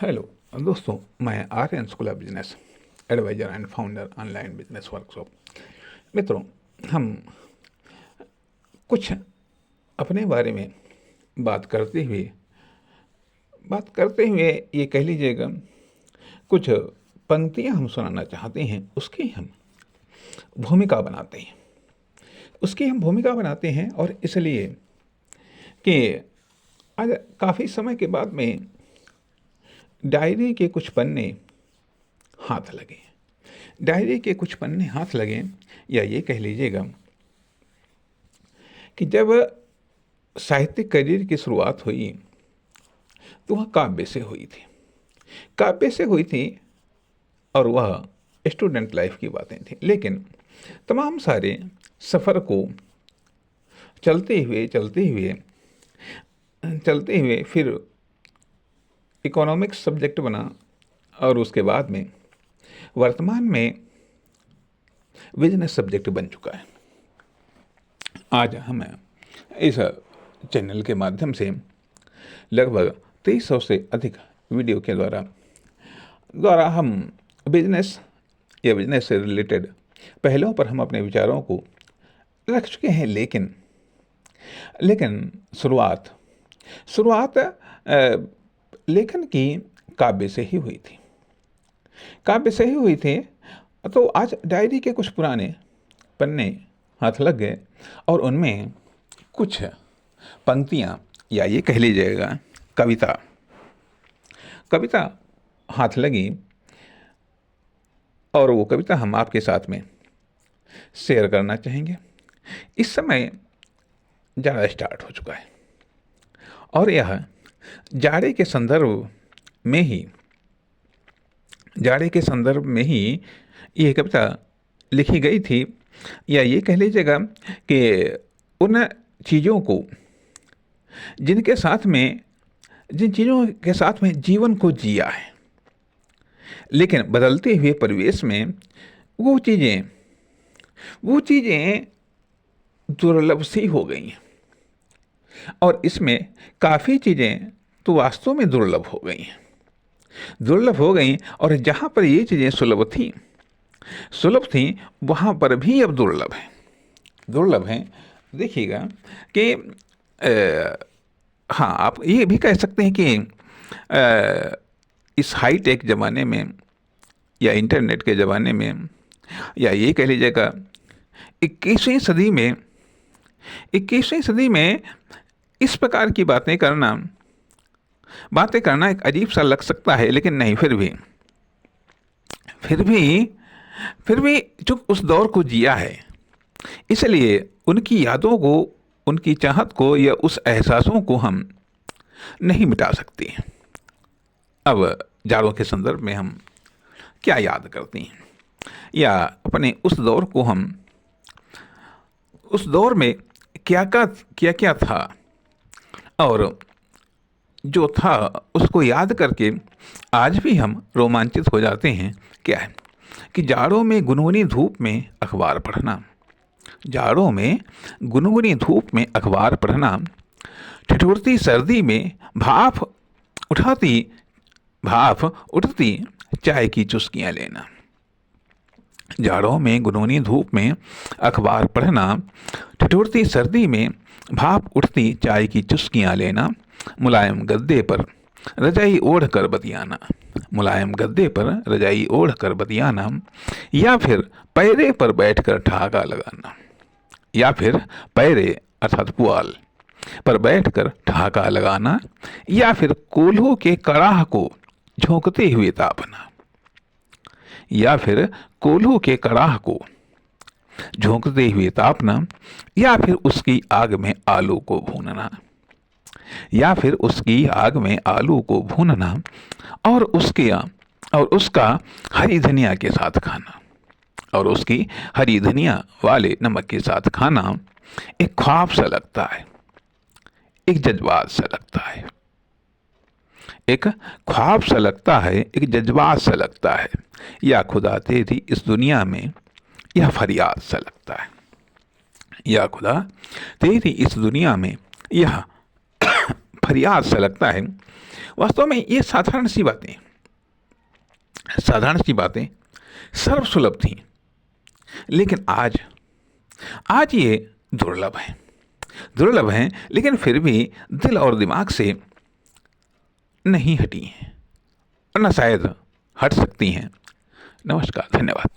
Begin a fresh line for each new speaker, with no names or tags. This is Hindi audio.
हेलो दोस्तों, मैं Aryan school of business advisor and founder online business workshop. मित्रों, हम कुछ अपने बारे में बात करते हुए ये कह लीजिएगा, कुछ पंक्तियां हम सुनाना चाहते हैं। उसकी हम भूमिका बनाते हैं और इसलिए कि आज काफ़ी समय के बाद में डायरी के कुछ पन्ने हाथ लगे। या ये कह लीजिएगा कि जब साहित्यिक करियर की शुरुआत हुई तो वह काव्य से हुई थी और वह स्टूडेंट लाइफ की बातें थी। लेकिन तमाम सारे सफ़र को चलते हुए फिर इकोनॉमिक्स सब्जेक्ट बना और उसके बाद में वर्तमान में बिजनेस सब्जेक्ट बन चुका है। आज हम इस चैनल के माध्यम से लगभग 2300 से अधिक वीडियो के द्वारा हम बिजनेस से रिलेटेड पहलुओं पर हम अपने विचारों को रख चुके हैं। लेकिन शुरुआत लेखन की काव्य से ही हुई थी। तो आज डायरी के कुछ पुराने पन्ने हाथ लग गए और उनमें कुछ पंक्तियां या ये कह लीजिएगा कविता हाथ लगी और वो कविता हम आपके साथ में शेयर करना चाहेंगे। इस समय जाड़ा स्टार्ट हो चुका है और यह जाड़े के संदर्भ में ही ये कविता लिखी गई थी। या ये कह लीजिएगा कि उन चीज़ों को जिन चीज़ों के साथ में जीवन को जिया है, लेकिन बदलते हुए परिवेश में वो चीज़ें दुर्लभ सी हो गई हैं और इसमें काफ़ी चीज़ें तो वास्तव में दुर्लभ हो गई और जहाँ पर ये चीज़ें सुलभ थी वहाँ पर भी अब दुर्लभ हैं। देखिएगा कि हाँ, आप ये भी कह सकते हैं कि इस हाईटेक ज़माने में या इंटरनेट के ज़माने में या ये कह लीजिएगा 21वीं सदी में इस प्रकार की बातें करना एक अजीब सा लग सकता है। लेकिन नहीं, फिर भी जो उस दौर को जिया है, इसलिए उनकी यादों को, उनकी चाहत को या उस एहसासों को हम नहीं मिटा सकते। अब जाड़ों के संदर्भ में हम क्या याद करते हैं या अपने उस दौर में क्या था और जो था उसको याद करके आज भी हम रोमांचित हो जाते हैं। क्या है कि जाड़ों में गुनगुनी धूप में अखबार पढ़ना, ठिठुरती सर्दी में भाप उठती चाय की चुस्कियाँ लेना। जाड़ों में गुनगुनी धूप में अखबार पढ़ना, ठिठुरती सर्दी में भाप उठती चाय की चुस्कियाँ लेना, मुलायम गद्दे पर रजाई ओढ़ कर बतियाना या फिर पैरे पर बैठकर ठहाका लगाना, या फिर पैरे अर्थात पुआल पर बैठकर ठहाका लगाना, या फिर कोल्हों के कड़ाह को झोंकते हुए तापना, या फिर उसकी आग में आलू को भूनना, और उसका हरी धनिया के साथ खाना, और उसकी हरी धनिया वाले नमक के साथ खाना एक ख्वाब सा लगता है, एक जज्बात सा लगता है, या खुदा तेरी इस दुनिया में यह फरियाद सा लगता है, फरियाद सा लगता है। वास्तव में ये साधारण सी बातें सर्वसुलभ थीं, लेकिन आज ये दुर्लभ हैं, लेकिन फिर भी दिल और दिमाग से नहीं हटी हैं, वरना शायद हट सकती हैं। नमस्कार, धन्यवाद।